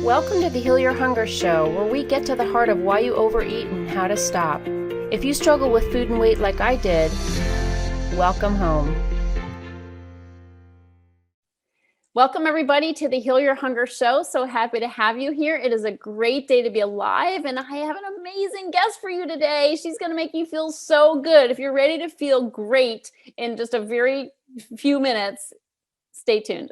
Welcome to the Heal Your Hunger Show, where we get to the heart of why you overeat and how to stop. If you struggle with food and weight like I did, welcome home. Welcome everybody to the Heal Your Hunger Show. So happy to have you here. It is a great day to be alive, and I have an amazing guest for you today. She's going to make you feel so good. If you're ready to feel great in just a very few minutes, stay tuned.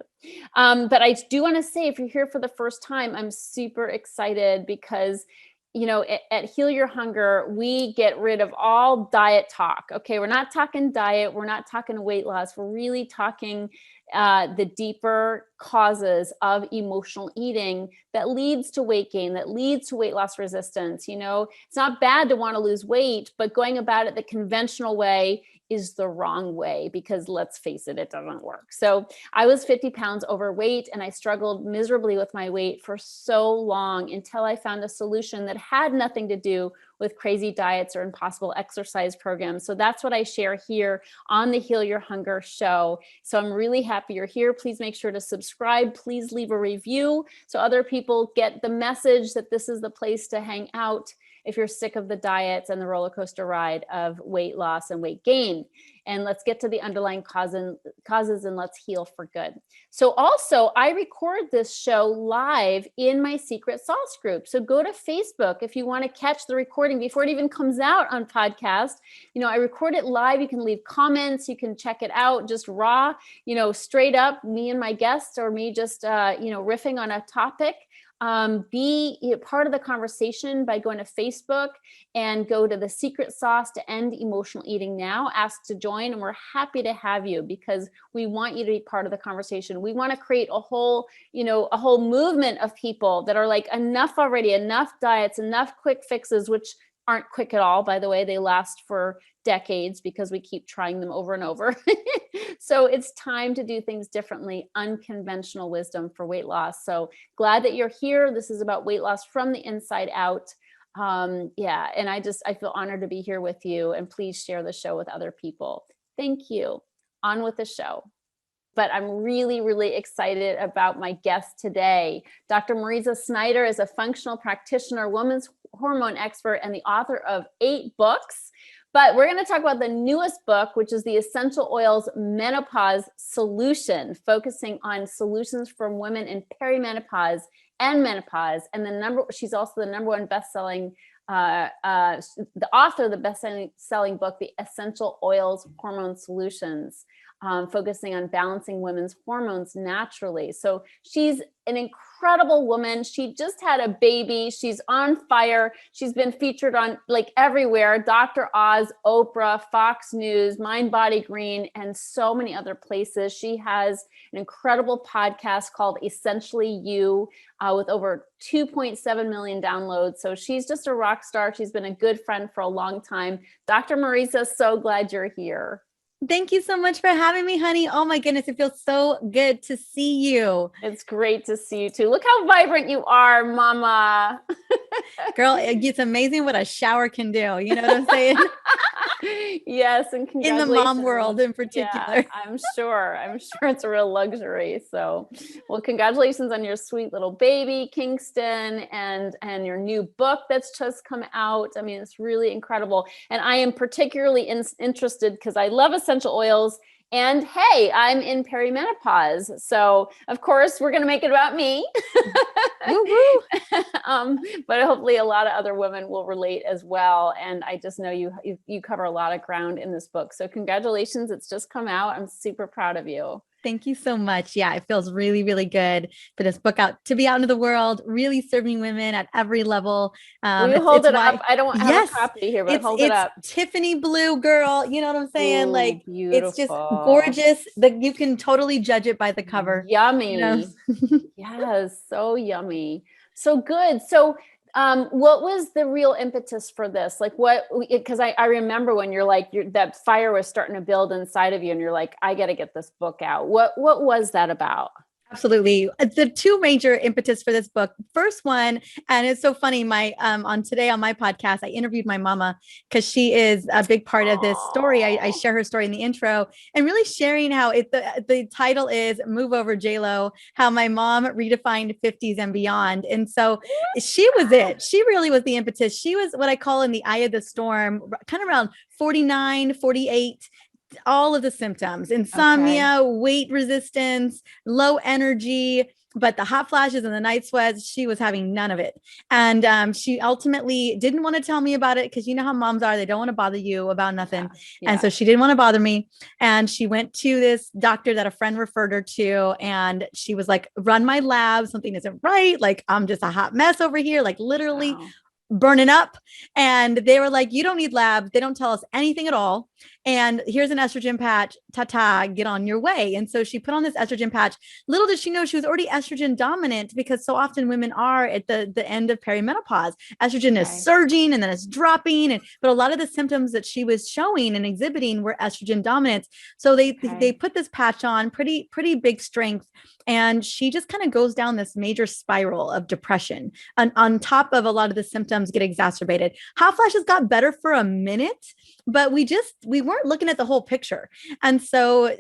But I do want to say, if you're here for the first time, I'm super excited because, you know, at Heal Your Hunger, we get rid of all diet talk. Okay. We're not talking diet. We're not talking weight loss. We're really talking the deeper causes of emotional eating that leads to weight gain, that leads to weight loss resistance. You know, it's not bad to want to lose weight, but going about it the conventional way is the wrong way, because let's face it, it doesn't work. So I was 50 pounds overweight, and I struggled miserably with my weight for so long until I found a solution that had nothing to do with crazy diets or impossible exercise programs. So that's what I share here on the Heal Your Hunger Show. So I'm really happy you're here. Please make sure to subscribe. Please leave a review so other people get the message that this is the place to hang out if you're sick of the diets and the roller coaster ride of weight loss and weight gain. And let's get to the underlying causes and let's heal for good. So also, I record this show live in my secret sauce group. So go to Facebook if you want to catch the recording before it even comes out on podcast. You know, I record it live. You can leave comments. You can check it out just raw, you know, straight up, me and my guests, or me just, riffing on a topic. Be part of the conversation by going to Facebook and go to the secret sauce to end emotional eating now. Ask to join, and we're happy to have you because we want you to be part of the conversation. We want to create a whole movement of people that are like, enough already, enough diets, enough quick fixes, which aren't quick at all, by the way. They last for decades because we keep trying them over and over. So it's time to do things differently, unconventional wisdom for weight loss. So glad that you're here. This is about weight loss from the inside out. And I feel honored to be here with you, and please share the show with other people. Thank you. On with the show. But I'm really, really excited about my guest today. Dr. Mariza Snyder is a functional practitioner, women's hormone expert, and the author of 8 books. But we're going to talk about the newest book, which is the Essential Oils Menopause Solution, focusing on solutions for women in perimenopause and menopause. And she's also the #1 bestselling, the author of the best-selling book, The Essential Oils Hormone Solutions, focusing on balancing women's hormones naturally. So she's an incredible woman. She just had a baby. She's on fire. She's been featured on like everywhere: Dr. Oz, Oprah, Fox News, Mind Body Green, and so many other places. She has an incredible podcast called Essentially You, with over 2.7 million downloads. So she's just a rock star. She's been a good friend for a long time. Dr. Mariza, so glad you're here. Thank you so much for having me, honey. Oh my goodness, it feels so good to see you. It's great to see you too. Look how vibrant you are, mama. Girl, it's amazing what a shower can do. You know what I'm saying? Yes, and congratulations. In the mom world in particular. Yeah, I'm sure it's a real luxury. So, well, congratulations on your sweet little baby, Kingston, and your new book that's just come out. I mean, it's really incredible. And I am particularly interested because I love essential oils. And hey, I'm in perimenopause. So of course we're going to make it about me. But hopefully a lot of other women will relate as well. And I just know you cover a lot of ground in this book. So congratulations. It's just come out. I'm super proud of you. Thank you so much. Yeah, it feels really, really good for this book to be out into the world, really serving women at every level. Will you hold it up? I don't have a copy here, but hold it up. Tiffany blue, girl. You know what I'm saying? Ooh, like, beautiful. It's just gorgeous. You can totally judge it by the cover. Yummy. You know? Yes, so yummy. So good. So what was the real impetus for this? Like because I remember when that fire was starting to build inside of you and you're like, I got to get this book out. What was that about? Absolutely. The two major impetus for this book. First one, and it's so funny, my on today on my podcast, I interviewed my mama because she is a big part of this story. I share her story in the intro and really sharing how the title is Move Over J-Lo, how my mom redefined 50s and beyond. And so she was it. She really was the impetus. She was what I call in the eye of the storm, kind of around 49, 48, all of the symptoms, insomnia, weight resistance, low energy, but the hot flashes and the night sweats, she was having none of it. And she ultimately didn't want to tell me about it because you know how moms are, they don't want to bother you about nothing. And so she didn't want to bother me. And she went to this doctor that a friend referred her to. And she was like, run my lab. Something isn't right. Like, I'm just a hot mess over here. Like literally burning up. And they were like, you don't need labs. They don't tell us anything at all. And here's an estrogen patch, get on your way. And so she put on this estrogen patch. Little did she know she was already estrogen dominant, because so often women are at the end of perimenopause. Estrogen is surging and then it's dropping. But a lot of the symptoms that she was showing and exhibiting were estrogen dominant. So they put this patch on, pretty big strength. And she just kind of goes down this major spiral of depression. And on top of a lot of the symptoms get exacerbated. Hot flashes got better for a minute, but we weren't looking at the whole picture. And so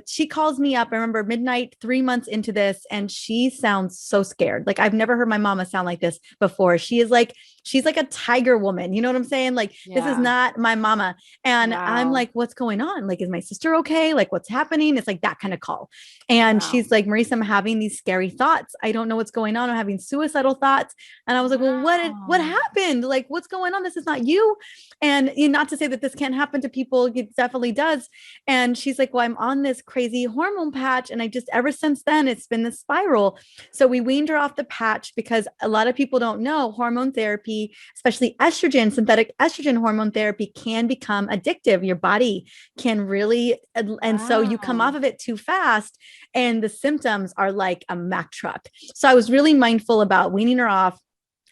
she calls me up, I remember midnight, 3 months into this, and she sounds so scared. Like I've never heard my mama sound like this before. She's like a tiger woman. You know what I'm saying? Like, this is not my mama. And I'm like, what's going on? Like, is my sister okay? Like, what's happening? It's like that kind of call. And she's like, Mariza, I'm having these scary thoughts. I don't know what's going on. I'm having suicidal thoughts. And I was like, well, what happened? Like, what's going on? This is not you. And not to say that this can't happen to people, it definitely does. And she's like, well, I'm on this crazy hormone patch. And I just, ever since then, it's been this spiral. So we weaned her off the patch because a lot of people don't know hormone therapy, especially estrogen, synthetic estrogen hormone therapy, can become addictive. Your body can really, and so you come off of it too fast and the symptoms are like a Mack truck. So I was really mindful about weaning her off.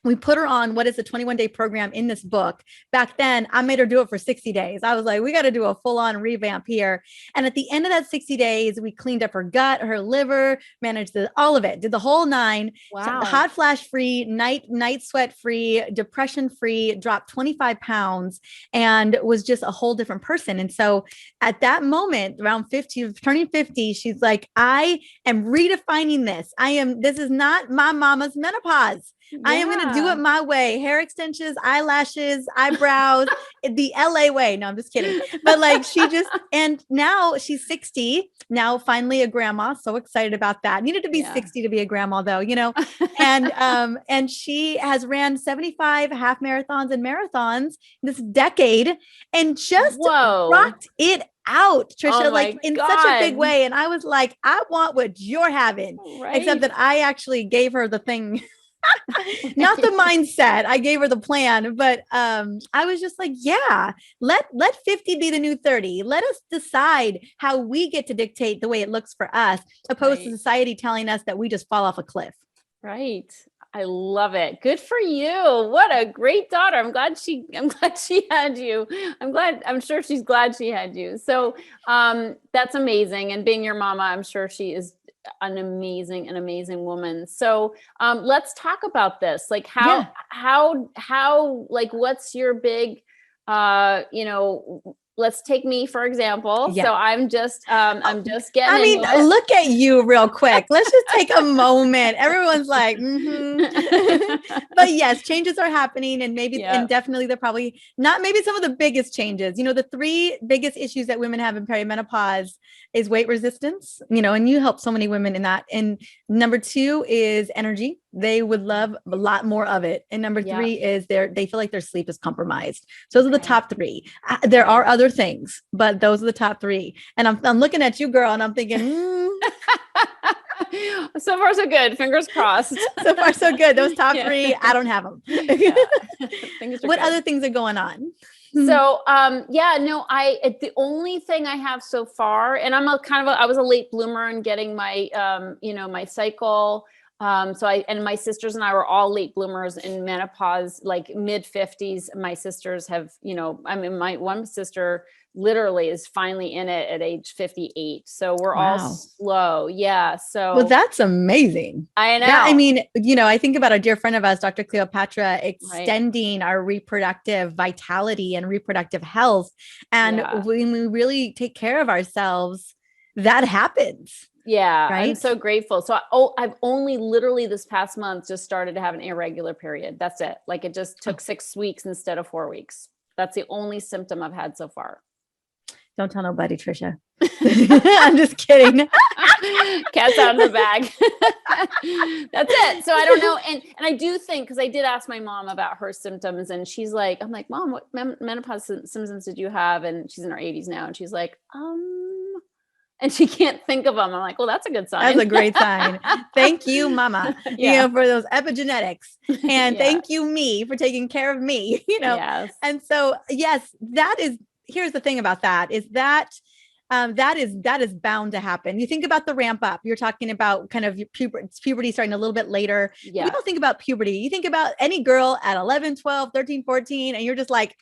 We put her on what is a 21-day program in this book. Back then, I made her do it for 60 days. I was like, we got to do a full-on revamp here. And at the end of that 60 days, we cleaned up her gut, her liver, managed all of it, did the whole 9. Wow. Hot flash free, night sweat free, depression free, dropped 25 pounds, and was just a whole different person. And so at that moment, around 50, turning 50, she's like, I am redefining this. This is not my mama's menopause. I am going to do it my way. Hair extensions, eyelashes, eyebrows, the LA way. No, I'm just kidding. But like and now she's 60, now finally a grandma. So excited about that. Needed to be 60 to be a grandma though, and she has ran 75 half marathons and marathons this decade and just rocked it out, Trisha, like in such a big way. And I was like, I want what you're having, except that I actually gave her the thing. Not the mindset. I gave her the plan, but I was just like, let 50 be the new 30. Let us decide how we get to dictate the way it looks for us, opposed to society telling us that we just fall off a cliff. Right. I love it. Good for you. What a great daughter. I'm glad she had you. I'm sure she's glad she had you. So that's amazing. And being your mama, I'm sure she is an amazing woman. So let's talk about this. Like how, like, what's your big, let's take me, for example. So I'm just getting look at you real quick. Let's just take a moment. Everyone's like, but yes, changes are happening. And and definitely they're probably not maybe some of the biggest changes. The 3 biggest issues that women have in perimenopause is weight resistance, and you help so many women in that. And number 2 is energy. They would love a lot more of it. And number 3 is they feel like their sleep is compromised. So those are the top 3. There are other things, but those are the top 3. And I'm looking at you, girl, and I'm thinking, so far so good. Fingers crossed. So far so good. Those top 3, I don't have them. What other things are going on? So, the only thing I have so far, and I was a late bloomer in getting my, my cycle. And my sisters and I were all late bloomers in menopause, like mid 50s. My sisters have, my one sister literally is finally in it at age 58. So we're all Wow. slow. Yeah. So Well, that's amazing. I know. That, I mean, I think about a dear friend of ours, Dr. Cleopatra, Right. extending our reproductive vitality and reproductive health. And Yeah. when we really take care of ourselves, that happens. Yeah. I'm Right? so grateful. So I've only literally this past month just started to have an irregular period. That's it. Like it just took 6 weeks instead of 4 weeks. That's the only symptom I've had so far. Don't tell nobody, Trisha. I'm just kidding. Cat's out of the bag. That's it. So I don't know. And I do think, because I did ask my mom about her symptoms, and she's like, I'm like, Mom, what menopause symptoms did you have? And she's in her 80s now. And she's like, and she can't think of them. I'm like, well, that's a good sign. That's a great sign. Thank you, Mama, for those epigenetics. And thank you, me, for taking care of me, Yes. And so, yes, here's the thing about that is that that is bound to happen. You think about the ramp up. You're talking about kind of puberty starting a little bit later. Yeah. We don't think about puberty. You think about any girl at 11, 12, 13, 14, and you're just like,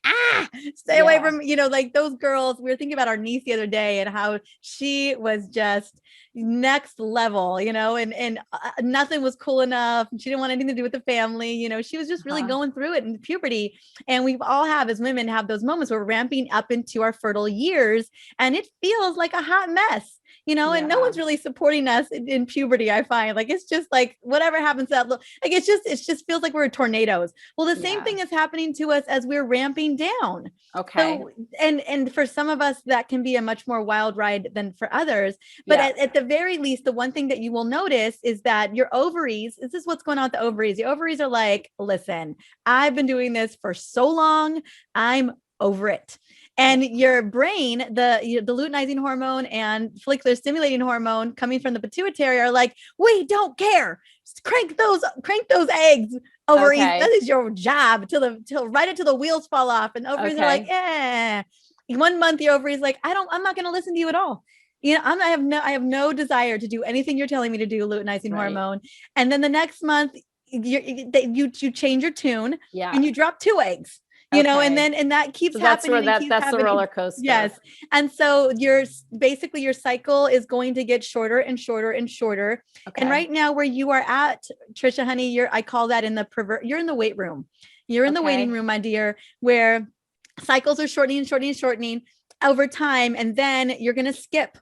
stay away from, like those girls. We were thinking about our niece the other day and how she was just next level, and nothing was cool enough. She didn't want anything to do with the family. She was just really going through it in puberty. And we all as women have those moments where we're ramping up into our fertile years, and it feels like a hot mess, and no one's really supporting us in puberty. I find like, it's just like whatever happens to that, like, it just feels like we're tornadoes. Well, the same thing is happening to us as we're ramping down. Okay. So, and for some of us, that can be a much more wild ride than for others. But at the very least, the one thing that you will notice is that your ovaries, this is what's going on with the ovaries. The ovaries are like, listen, I've been doing this for so long. I'm over it. And your brain, the luteinizing hormone and follicular stimulating hormone coming from the pituitary are like, we don't care. Just crank those eggs, ovaries. Okay. That is your job till right until the wheels fall off. And ovaries are like, 1 month the ovaries like, I'm not going to listen to you at all. I have no desire to do anything you're telling me to do, luteinizing hormone. And then the next month you change your tune and you drop 2 eggs. And that keeps happening. That's the roller coaster. Yes. And so your cycle is going to get shorter and shorter and shorter. Okay. And right now where you are at, Trisha, honey, I call that you're in the weight room. You're in the waiting room, my dear, where cycles are shortening over time. And then you're going to skip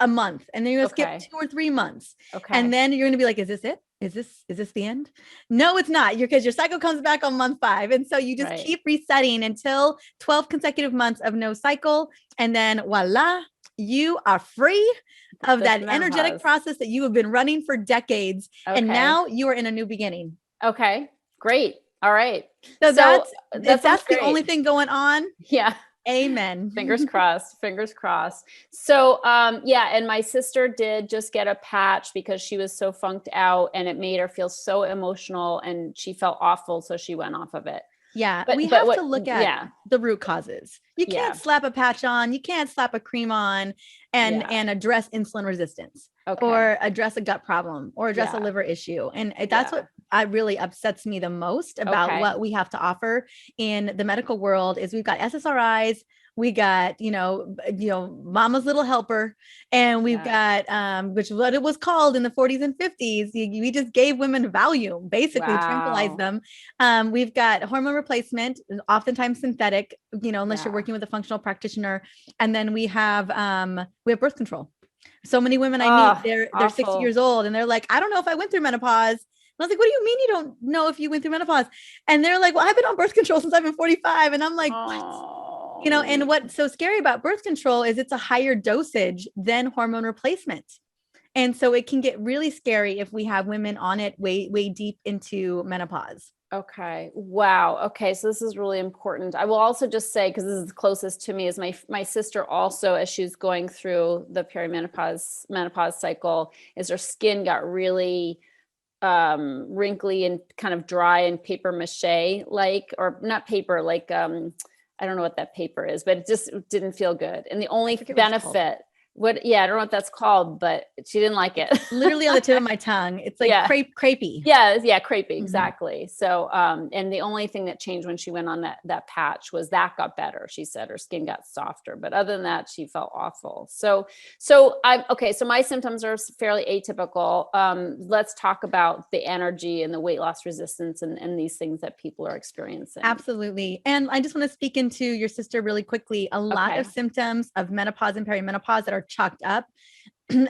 a month, and then you're going to skip 2 or 3 months. Okay. And then you're going to be like, is this it? Is this the end? No, it's not. Because your cycle comes back on month 5. And so you just keep resetting until 12 consecutive months of no cycle. And then voila, you are free of that energetic process that you have been running for decades. Okay. And now you are in a new beginning. Okay, great. All right. So that's the only thing going on. Yeah. Amen. Fingers crossed. So, and my sister did just get a patch because she was so funked out, and it made her feel so emotional, and she felt awful. So she went off of it. Yeah. We have to look at the root causes. You can't slap a patch on, you can't slap a cream on and address insulin resistance or address a gut problem or address a liver issue. And that's what really upsets me the most about what we have to offer in the medical world is we've got SSRIs, we got, mama's little helper, and we've got, which is what it was called in the 40s and 50s. We just gave women Valium, basically tranquilize them. We've got hormone replacement, oftentimes synthetic, unless you're working with a functional practitioner. And then we have birth control. So many women I meet, they're 60 years old and they're like, I don't know if I went through menopause. And I was like, what do you mean you don't know if you went through menopause? And they're like, well, I've been on birth control since I've been 45. And I'm like, what? And what's so scary about birth control is it's a higher dosage than hormone replacement. And so it can get really scary if we have women on it way, way deep into menopause. Okay. Wow. Okay. So this is really important. I will also just say, because this is closest to me, is my sister also, as she's going through the menopause cycle, is her skin got really wrinkly and kind of dry and paper mache or not paper, I don't know what that paper is, but it just didn't feel good. And the only benefit Yeah, I don't know what that's called, but she didn't like it. Literally on the tip of my tongue. It's like crepey. Yeah, crepey, exactly. So, and the only thing that changed when she went on that patch was that got better. She said her skin got softer, but other than that, she felt awful. So my symptoms are fairly atypical. Let's talk about the energy and the weight loss resistance and these things that people are experiencing. Absolutely. And I just want to speak into your sister really quickly. A lot of symptoms of menopause and perimenopause that are chalked up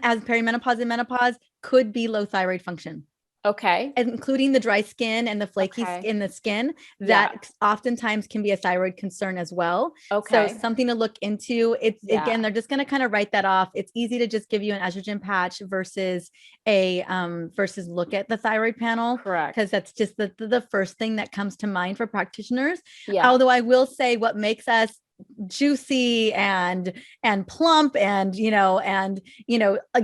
as perimenopause and menopause could be low thyroid function. Okay. Including the dry skin and the flaky in the skin that oftentimes can be a thyroid concern as well. Okay. So something to look into. Again, they're just going to kind of write that off. It's easy to just give you an estrogen patch versus look at the thyroid panel. Correct. Because that's just the first thing that comes to mind for practitioners. Yeah. Although I will say what makes us juicy and plump and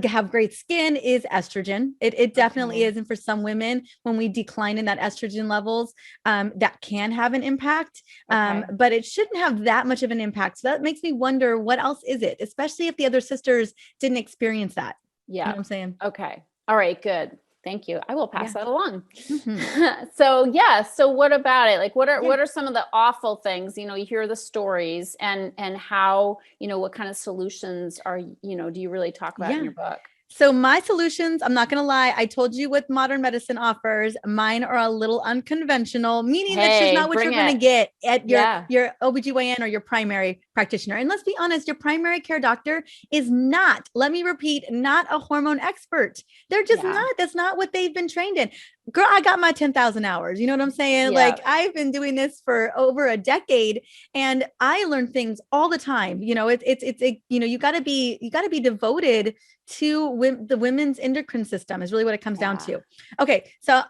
have great skin is estrogen. It definitely is. And for some women, when we decline in that estrogen levels, that can have an impact. But it shouldn't have that much of an impact. So that makes me wonder, what else is it, especially if the other sisters didn't experience that. Yeah. You know what I'm saying? Okay. All right, good. Thank you. I will pass that along. Mm-hmm. So what about it? Like, what are some of the awful things, you hear the stories and how, what kind of solutions are, do you really talk about in your book? So my solutions, I'm not going to lie. I told you what modern medicine offers. Mine are a little unconventional, meaning that she's not what you're going to get at your OBGYN or your primary practitioner. And let's be honest, your primary care doctor is not, let me repeat, not a hormone expert. They're just not. That's not what they've been trained in. Girl, I got my 10,000 hours. You know what I'm saying? Like, I've been doing this for over a decade and I learn things all the time. You gotta be devoted to the women's endocrine system is really what it comes down to. Okay. So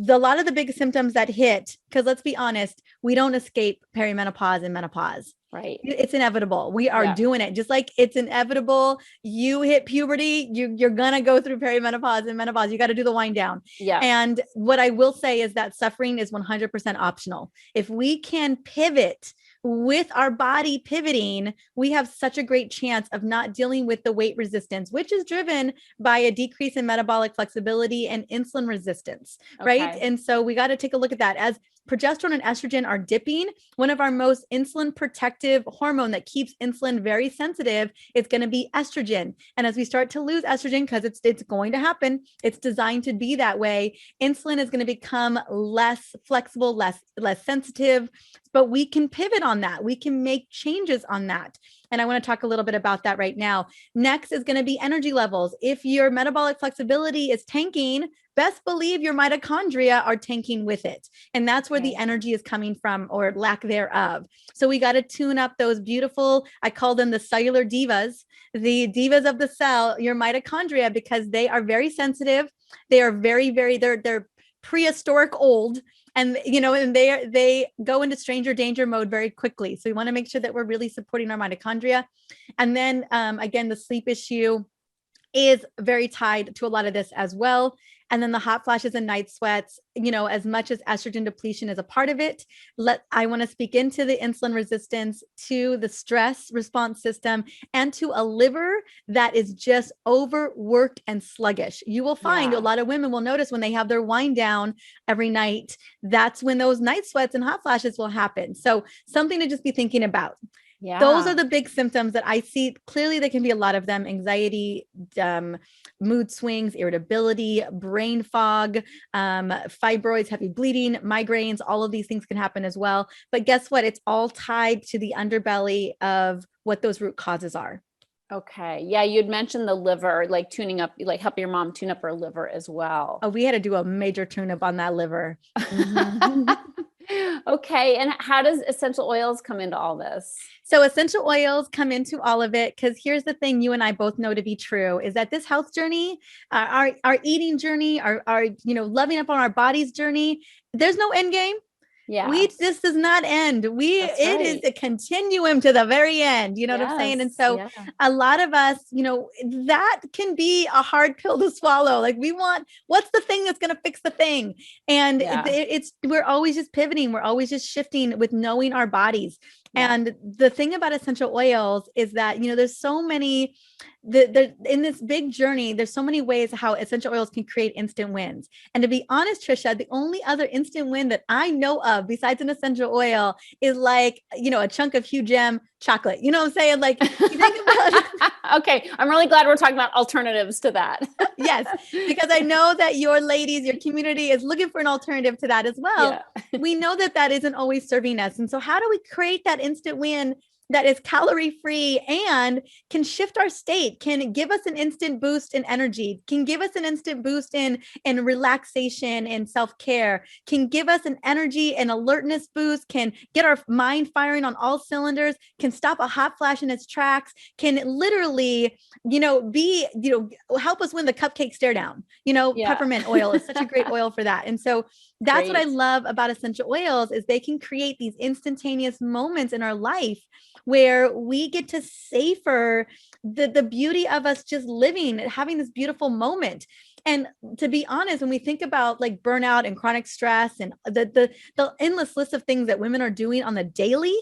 a lot of the big symptoms that hit, because let's be honest, we don't escape perimenopause and menopause. Right. It's inevitable. We are doing it. Just like it's inevitable. You hit puberty, you're going to go through perimenopause and menopause. You got to do the wind down. Yeah. And what I will say is that suffering is 100% optional. If we can pivot with our body pivoting, we have such a great chance of not dealing with the weight resistance, which is driven by a decrease in metabolic flexibility and insulin resistance, right? And so we got to take a look at that. As progesterone and estrogen are dipping, one of our most insulin protective hormone that keeps insulin very sensitive is going to be estrogen. And as we start to lose estrogen, because it's going to happen, it's designed to be that way, insulin is going to become less flexible, less sensitive, but we can pivot on that. We can make changes on that. And I want to talk a little bit about that right now. Next is going to be energy levels. If your metabolic flexibility is tanking, best believe your mitochondria are tanking with it. And that's where the energy is coming from, or lack thereof. So we got to tune up those beautiful, I call them the cellular divas, the divas of the cell, your mitochondria, because they are very sensitive. They are they're prehistoric old. And, and they go into stranger danger mode very quickly. So we want to make sure that we're really supporting our mitochondria. And then again, the sleep issue is very tied to a lot of this as well. And then the hot flashes and night sweats, as much as estrogen depletion is a part of it, I want to speak into the insulin resistance, to the stress response system, and to a liver that is just overworked and sluggish. You will find a lot of women will notice when they have their wind down every night, that's when those night sweats and hot flashes will happen. So something to just be thinking about. Yeah. Those are the big symptoms that I see. Clearly, there can be a lot of them: anxiety, mood swings, irritability, brain fog, fibroids, heavy bleeding, migraines. All of these things can happen as well. But guess what? It's all tied to the underbelly of what those root causes are. Okay. Yeah. You'd mentioned the liver, like tuning up, like helping your mom tune up her liver as well. Oh, we had to do a major tune up on that liver. Mm-hmm. Okay. And how does essential oils come into all this? So essential oils come into all of it, because here's the thing you and I both know to be true, is that this health journey, our eating journey, our loving up on our body's journey, there's no end game. Yeah. This does not end. It is a continuum to the very end. You know what I'm saying? And so a lot of us, that can be a hard pill to swallow. Like, what's the thing that's going to fix the thing? And we're always just pivoting. We're always just shifting with knowing our bodies. Yeah. And the thing about essential oils is that, there's so many in this big journey, there's so many ways how essential oils can create instant wins. And to be honest, Trisha, the only other instant win that I know of besides an essential oil is like, a chunk of Hugh Gem chocolate. You know what I'm saying? Like, you think about Okay. I'm really glad we're talking about alternatives to that. Yes, because I know that your ladies, your community is looking for an alternative to that as well. Yeah. We know that isn't always serving us. And so how do we create that instant win that is calorie free and can shift our state, can give us an instant boost in energy, can give us an instant boost in relaxation and self-care, can give us an energy and alertness boost, can get our mind firing on all cylinders, can stop a hot flash in its tracks, can literally, help us win the cupcake stare down. Peppermint oil is such a great oil for that. And so that's what I love about essential oils is they can create these instantaneous moments in our life where we get to savor the beauty of us just living and having this beautiful moment. And to be honest, when we think about like burnout and chronic stress and the endless list of things that women are doing on the daily,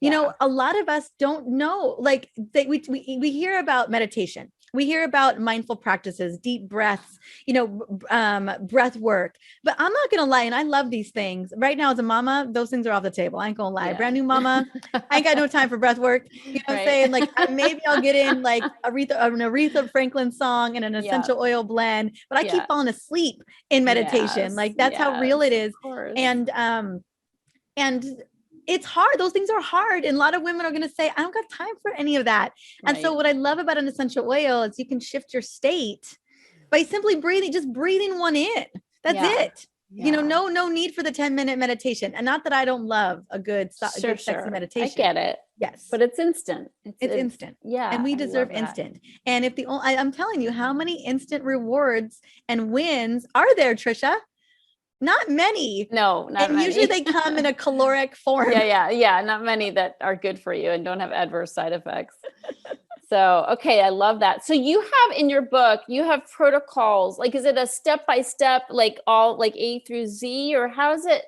a lot of us don't know, like we hear about meditation. We hear about mindful practices, deep breaths, breath work, but I'm not going to lie. And I love these things right now as a mama, those things are off the table. I ain't going to lie. Brand new mama. I ain't got no time for breath work. You know what I'm saying? Like maybe I'll get in like an Aretha Franklin song and an essential oil blend, but I keep falling asleep in meditation. Like that's how real it is. And it's hard. Those things are hard. And a lot of women are going to say, I don't got time for any of that. And so what I love about an essential oil is you can shift your state by simply breathing one in. That's it. No need for the 10-minute meditation. And not that I don't love a good sexy meditation. I get it. Yes. But it's instant. It's instant. Yeah. And we deserve instant. And if I'm telling you, how many instant rewards and wins are there, Trisha? Not many. No, not many. Usually they come in a caloric form. Yeah. Not many that are good for you and don't have adverse side effects. So, okay. I love that. So you have in your book, you have protocols. Like, is it a step-by-step, like all like A through Z, or how is it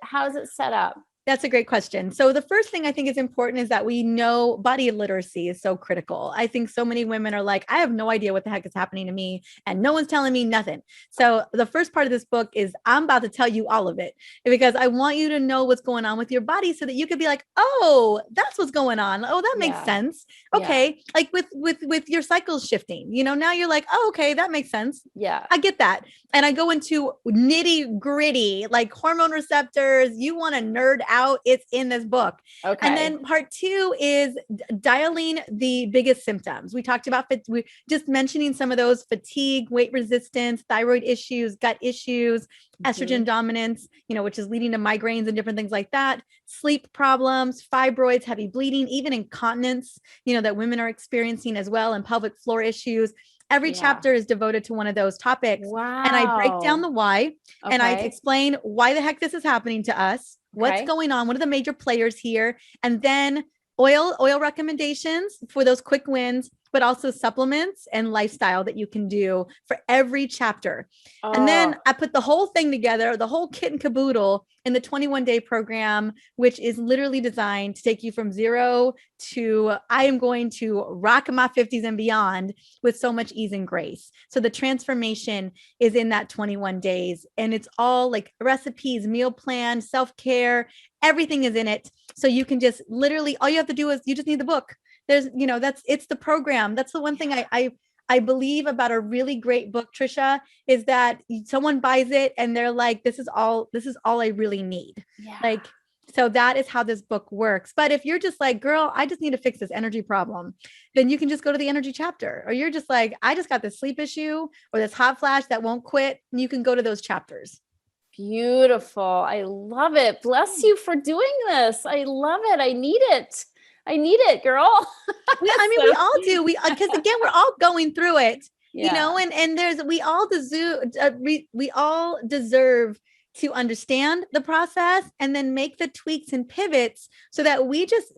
set up? That's a great question. So the first thing I think is important is that we know body literacy is so critical. I think so many women are like, I have no idea what the heck is happening to me and no one's telling me nothing. So the first part of this book is I'm about to tell you all of it because I want you to know what's going on with your body so that you could be like, oh, that's what's going on. Oh, that makes sense. Okay. Like with your cycles shifting, now you're like, oh, okay, that makes sense. Yeah. I get that. And I go into nitty gritty, like hormone receptors. You want to nerd out, it's in this book. Okay. And then part 2 is dialing the biggest symptoms. We talked about we just mentioning some of those: fatigue, weight resistance, thyroid issues, gut issues, estrogen dominance, which is leading to migraines and different things like that, sleep problems, fibroids, heavy bleeding, even incontinence, that women are experiencing as well, and pelvic floor issues. Every chapter is devoted to one of those topics. Wow. And I break down the why and I explain why the heck this is happening to us. What's going on? What are the major players here? And then oil recommendations for those quick wins, but also supplements and lifestyle that you can do for every chapter. Oh. And then I put the whole thing together, the whole kit and caboodle in the 21-day program, which is literally designed to take you from 0 to I am going to rock my 50s and beyond with so much ease and grace. So the transformation is in that 21 days, and it's all like recipes, meal plan, self-care, everything is in it. So you can just literally, all you have to do is you just need the book. There's, it's the program. That's the one thing I believe about a really great book, Trisha, is that someone buys it and they're like, this is all I really need. Yeah. So that is how this book works. But if you're just like, girl, I just need to fix this energy problem, then you can just go to the energy chapter. Or you're just like, I just got this sleep issue or this hot flash that won't quit. And you can go to those chapters. Beautiful. I love it. Bless you for doing this. I love it. I need it, girl. We all do. Because again, we're all going through it, and we all deserve to understand the process and then make the tweaks and pivots so that we just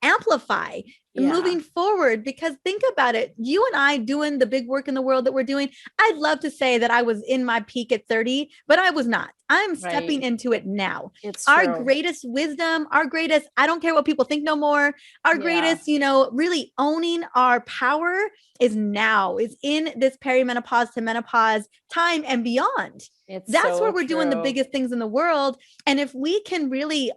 amplify moving forward, because think about it, you and I doing the big work in the world that we're doing. I'd love to say that I was in my peak at 30, but I was not. I'm stepping into it now. It's our true. greatest wisdom, our greatest, I don't care what people think no more. Our greatest, really owning our power is now, is in this perimenopause to menopause time and beyond. That's where we're doing the biggest things in the world. And if we can really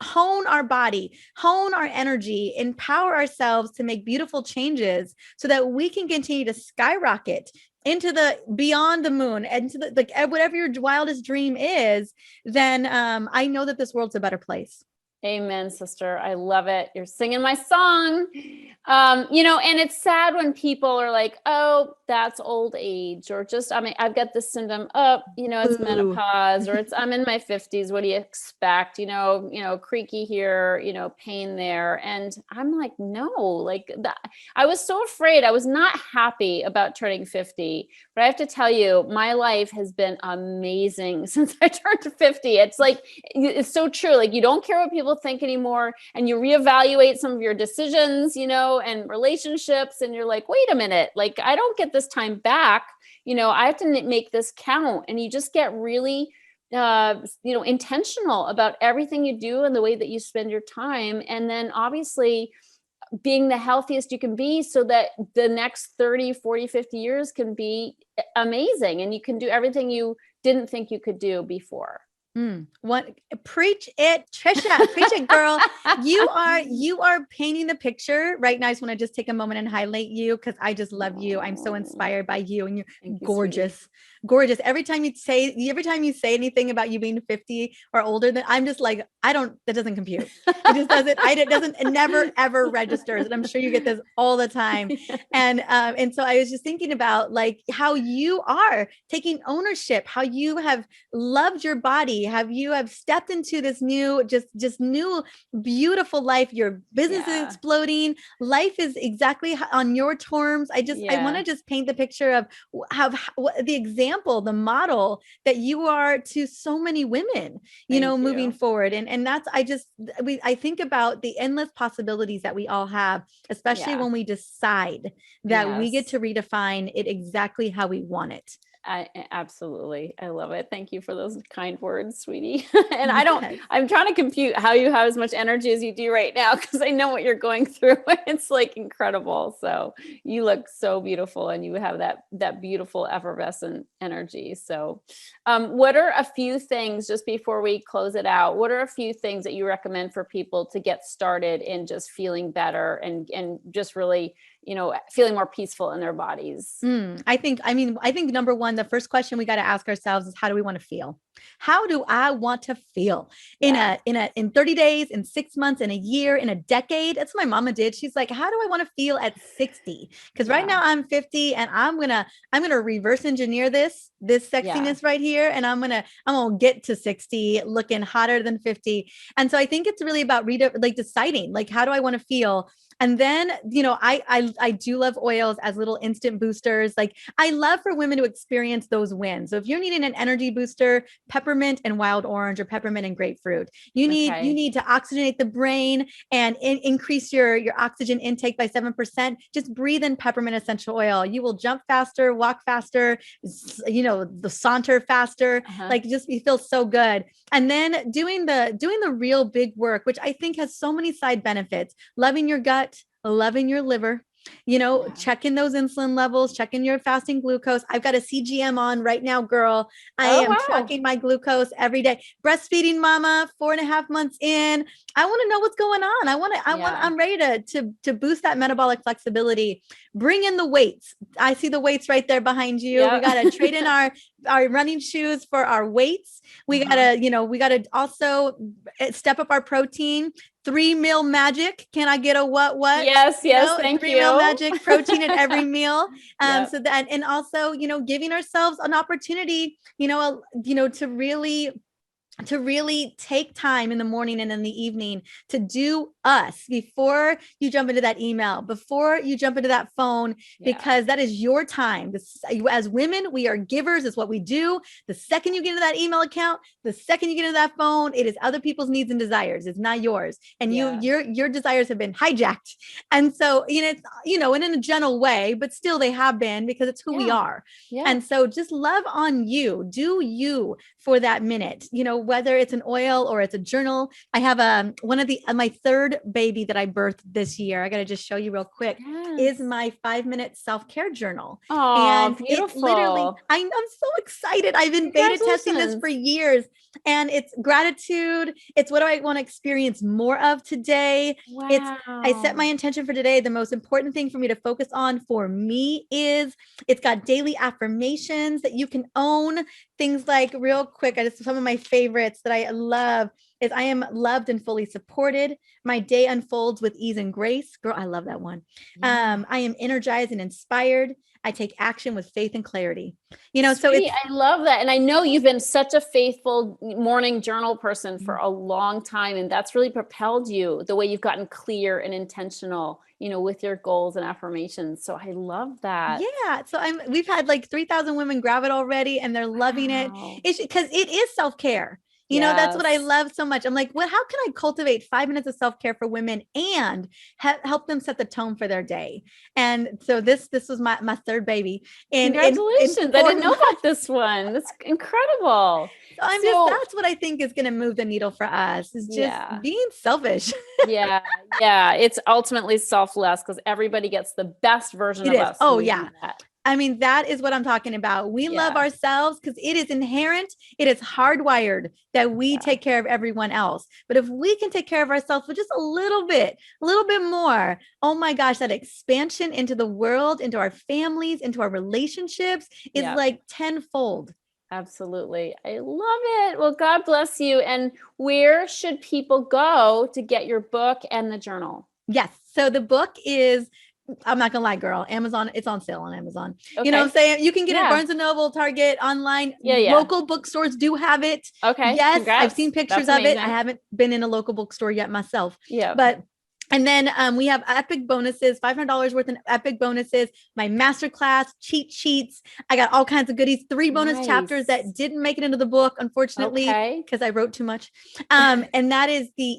hone our body, hone our energy, empower ourselves to make beautiful changes so that we can continue to skyrocket into the beyond the moon, into the, like, whatever your wildest dream is, then I know that this world's a better place. Amen, sister. I love it. You're singing my song. And it's sad when people are like, oh, that's old age, or just, I've got this symptom. Oh, it's menopause, or I'm in my 50s. What do you expect? Creaky here, pain there. And I'm like, no, like that. I was so afraid. I was not happy about turning 50, but I have to tell you, my life has been amazing since I turned 50. It's like, it's so true. Like, you don't care what people think anymore, and you reevaluate some of your decisions, and relationships, and you're like, wait a minute, like, I don't get this time back, I have to make this count. And you just get really intentional about everything you do and the way that you spend your time, and then obviously being the healthiest you can be, so that the next 30, 40, 50 years can be amazing, and you can do everything you didn't think you could do before. What, preach it, Trisha, preach it, girl. You are painting the picture right now. I just want to just take a moment and highlight you, because I just love you. I'm so inspired by you, and you're gorgeous, gorgeous. Every time you say anything about you being 50 or older, than I'm just like, that doesn't compute. It just doesn't, it never, ever registers. And I'm sure you get this all the time. And so I was just thinking about, like, how you are taking ownership, how you have loved your body, you have stepped into this new, just new, beautiful life. Your business is exploding. Life is exactly on your terms. I want to just paint the picture of how the example, the model that you are to so many women, moving forward. And that's, I think about the endless possibilities that we all have, especially when we decide that we get to redefine it exactly how we want it. Absolutely. I love it. Thank you for those kind words, sweetie. And I'm trying to compute how you have as much energy as you do right now, because I know what you're going through. It's like incredible. So you look so beautiful, and you have that beautiful effervescent energy. So what are a few things, just before we close it out, what are a few things that you recommend for people to get started in just feeling better and just really, feeling more peaceful in their bodies? I think number one, the first question we got to ask ourselves is, how do we want to feel? How do I want to feel in 30 days, in 6 months, in a year, in a decade? That's what my mama did. She's like, how do I want to feel at 60? Because right now I'm 50, and I'm gonna reverse engineer this sexiness right here, and I'm gonna get to 60 looking hotter than 50. And so I think it's really about deciding, like, how do I want to feel? And then, I do love oils as little instant boosters. Like, I love for women to experience those wins. So if you're needing an energy booster, peppermint and wild orange, or peppermint and grapefruit. You need to oxygenate the brain and increase your oxygen intake by 7%. Just breathe in peppermint essential oil. You will jump faster, walk faster, the saunter faster. Like, you feel so good. And then doing the real big work, which I think has so many side benefits. Loving your gut, loving your liver, checking those insulin levels, checking your fasting glucose. I've got a CGM on right now, girl. I am tracking my glucose every day. Breastfeeding mama, 4.5 months in. I want to know what's going on. I'm ready to boost that metabolic flexibility. Bring in the weights. I see the weights right there behind you. Yep. We got to trade in our running shoes for our weights. We gotta also step up our protein. 3 meal magic. Can I get a what? Yes. Thank you. 3 meal magic, protein at every meal. So that, and also, giving ourselves an opportunity, to really to really take time in the morning and in the evening to do us before you jump into that email, before you jump into that phone, because that is your time. As women, we are givers. It's what we do. The second you get into that email account, the second you get into that phone, it is other people's needs and desires. It's not yours. And your desires have been hijacked. And so, and in a gentle way, but still they have been, because it's who we are. And so just love on you, do you for that minute, whether it's an oil or it's a journal. I have my third baby that I birthed this year. I got to just show you real quick, is my 5-minute self-care journal. Oh, and beautiful. It literally, I'm so excited. I've been beta testing this for years, and it's gratitude. It's what do I want to experience more of today. Wow. I set my intention for today. The most important thing for me to focus on for me is it's got daily affirmations that you can own. Things like, real quick, some of my favorites that I love is I am loved and fully supported. My day unfolds with ease and grace. Girl, I love that one. I am energized and inspired. I take action with faith and clarity. So I love that. And I know you've been such a faithful morning journal person for a long time. And that's really propelled you, the way you've gotten clear and intentional, with your goals and affirmations. So I love that. Yeah. So we've had like 3,000 women grab it already, and they're loving it. It's because it is self-care. That's what I love so much. I'm like, how can I cultivate 5 minutes of self-care for women and help them set the tone for their day? And so this was my third baby. And congratulations. I didn't know about this one. That's incredible. So that's what I think is going to move the needle for us, is just being selfish. Yeah. It's ultimately selfless, because everybody gets the best version of us. Oh yeah. I mean, that is what I'm talking about. We love ourselves because it is inherent. It is hardwired that we take care of everyone else. But if we can take care of ourselves for just a little bit more, oh my gosh, that expansion into the world, into our families, into our relationships is like tenfold. Absolutely. I love it. Well, God bless you. And where should people go to get your book and the journal? Yes. So the book is, I'm not gonna lie, girl, Amazon, it's on sale on Amazon. Okay. You know what I'm saying? You can get it at Barnes & Noble, Target, online. Local bookstores do have it. Okay. Yes. Congrats. I've seen pictures of it. I haven't been in a local bookstore yet myself. And then we have epic bonuses, $500 worth of epic bonuses, my masterclass, cheat sheets. I got all kinds of goodies, 3 bonus chapters that didn't make it into the book, unfortunately, because I wrote too much. And that is the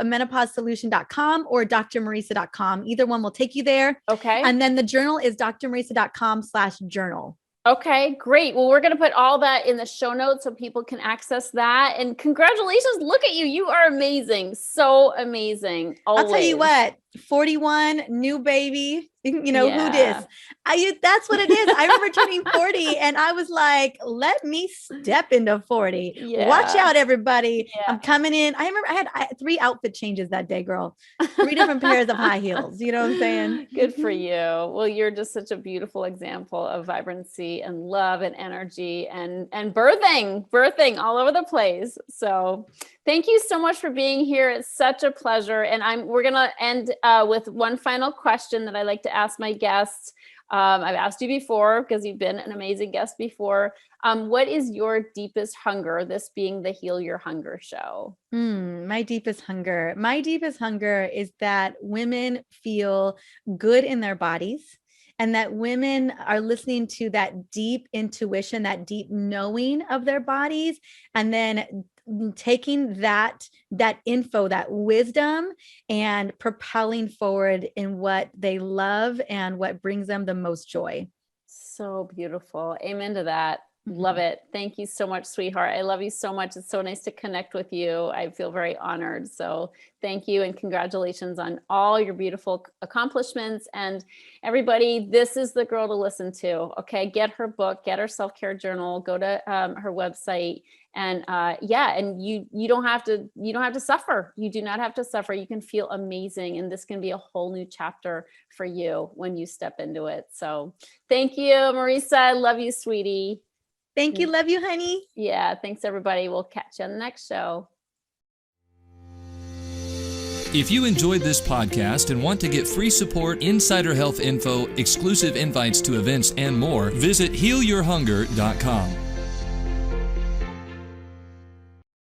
menopauseSolution.com or drmariza.com. Either one will take you there. Okay. And then the journal is drmariza.com/journal. Okay, great. Well, we're going to put all that in the show notes so people can access that. And congratulations. Look at you. You are amazing. So amazing. Always. I'll tell you what, 41, new baby, who dis? That's what it is. I remember turning 40 and I was like, let me step into 40. Watch out, everybody. I'm coming in. I remember I had 3 outfit changes that day, girl. 3 different pairs of high heels. You know what I'm saying? Good for you. Well, you're just such a beautiful example of vibrancy and love and energy and birthing all over the place. So thank you so much for being here. It's such a pleasure. And we're going to end with one final question that I like to ask my guests. I've asked you before because you've been an amazing guest before. What is your deepest hunger? This being the Heal Your Hunger show. My deepest hunger. My deepest hunger is that women feel good in their bodies, and that women are listening to that deep intuition, that deep knowing of their bodies, and then taking that info, that wisdom, and propelling forward in what they love and what brings them the most joy. So beautiful. Amen to that. Love it. Thank you so much, sweetheart. I love you so much. It's so nice to connect with you. I feel very honored. So thank you. And congratulations on all your beautiful accomplishments. And everybody, this is the girl to listen to. Okay. Get her book, get her self-care journal, go to her website. And and you don't have to suffer. You do not have to suffer. You can feel amazing. And this can be a whole new chapter for you when you step into it. So thank you, Mariza. I love you, sweetie. Thank you. Love you, honey. Yeah. Thanks, everybody. We'll catch you on the next show. If you enjoyed this podcast and want to get free support, insider health info, exclusive invites to events, and more, visit healyourhunger.com.